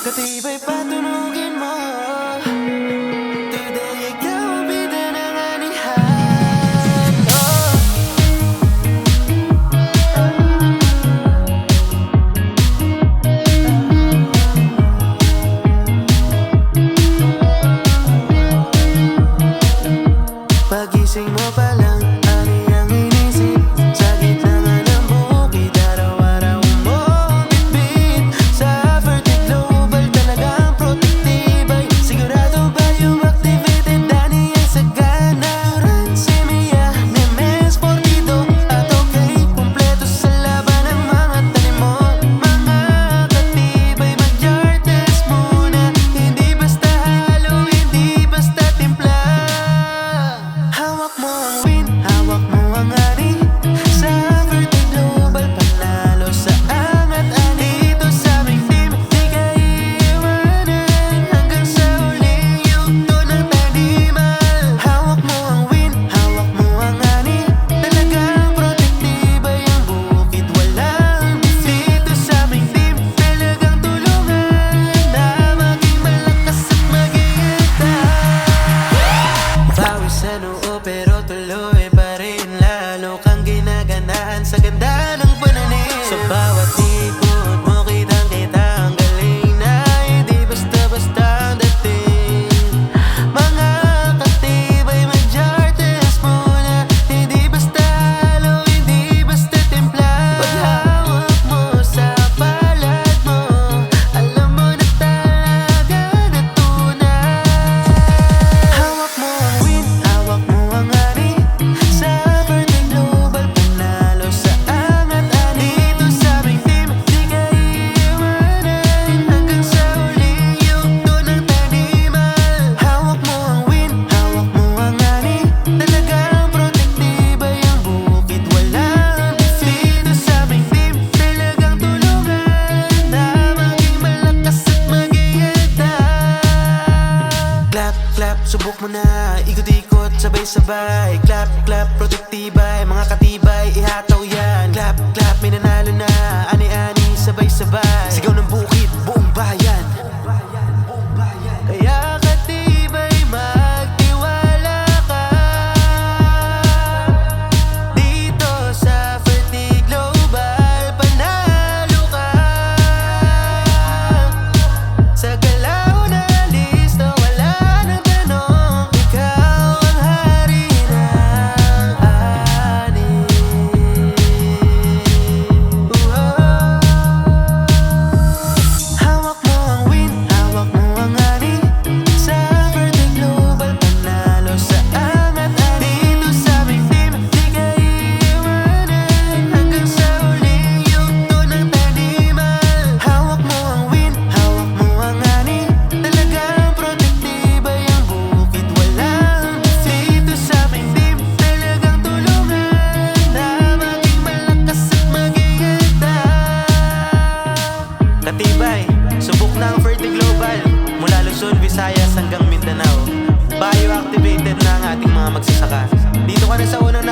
Katibay patunugin mo. Today ikaw ang bida ng anihan. Pagising mo pa lang, ani ang inisip. Sa gitna nga ng bukid, araw-araw mo bitbit. Sa Fertig Global talagang protektibay. Sigurado ba yung activated? Dani ay sagana. Durance, Mia, Nemes, Fortido at okay, kumpleto sa laban ng mga tanim mo. Mga katibay, mag-jar test muna. Hindi basta halo, hindi basta timpla. Hawak mo ang win, hawak mo ang ani. Sa Fertig Global, panalo sa angat-ani. Dito sa aming team, di ka iiwanan hanggang sa huling yugto ng taniman. Hawak mo ang win, hawak mo ang ani. Talagang protektibay ang bukid, walang defeat. Dito sa aming team, talagang tulungan na maging malakas at mag-iingat. Bawi sa noo pero tuloy pa rin. Lalo kang ginaganahan sa ganda ng pananim. Sa bawat ikot mo kitang-kita ang galing na hindi basta-basta ang dating. Mga katibay, mag-jar test muna. Hindi basta halo, hindi basta timpla. Paghawak mo sa palad mo, alam mo na talaga natunaw. Hawak mo ang win, hawak mo ang ani. Sa Fertig Global, panalo sa angat-ani. Dito sa aming team, di ka iiwanan hanggang sa huling yugto ng taniman. Hawak mo ang win, hawak mo ang ani. Talagang protektibay ang bukid, walang defeat. Dito sa aming team, talagang tulungan na maging malakas at mag-iingat. Clap, clap, subok mo na. Ikot-ikot, sabay-sabay. Clap, clap, protektibay. Mga katibay, ihataw yan. Clap, clap, may nanalo na. Ani-ani, sabay-sabay. Sigaw ng bukid, buong bayan. Kaya katibay, magtiwala ka. Dito sa Fertig Global, panalo ka. Sa galaw na lista, wala nang tanong. Ikaw ang hari ng ani. Hawak mo ang win, hawak mo ang ani. Sa Fertig Global, panalo sa angat-ani. Dito sa aming team, di ka iiwanan hanggang sa huling yugto ng taniman. Hawak mo ang win, hawak mo ang ani. Talagang protektibay ang bukid, walang defeat. Dito sa aming team, talagang tulungan na maging malakas at mag-iingat. Katibay, subok na ang Fertig Global. Mula Luzon, Visayas hanggang Mindanao. Bio-activated na ang ating mga magsasaka. Dito ka na sa unang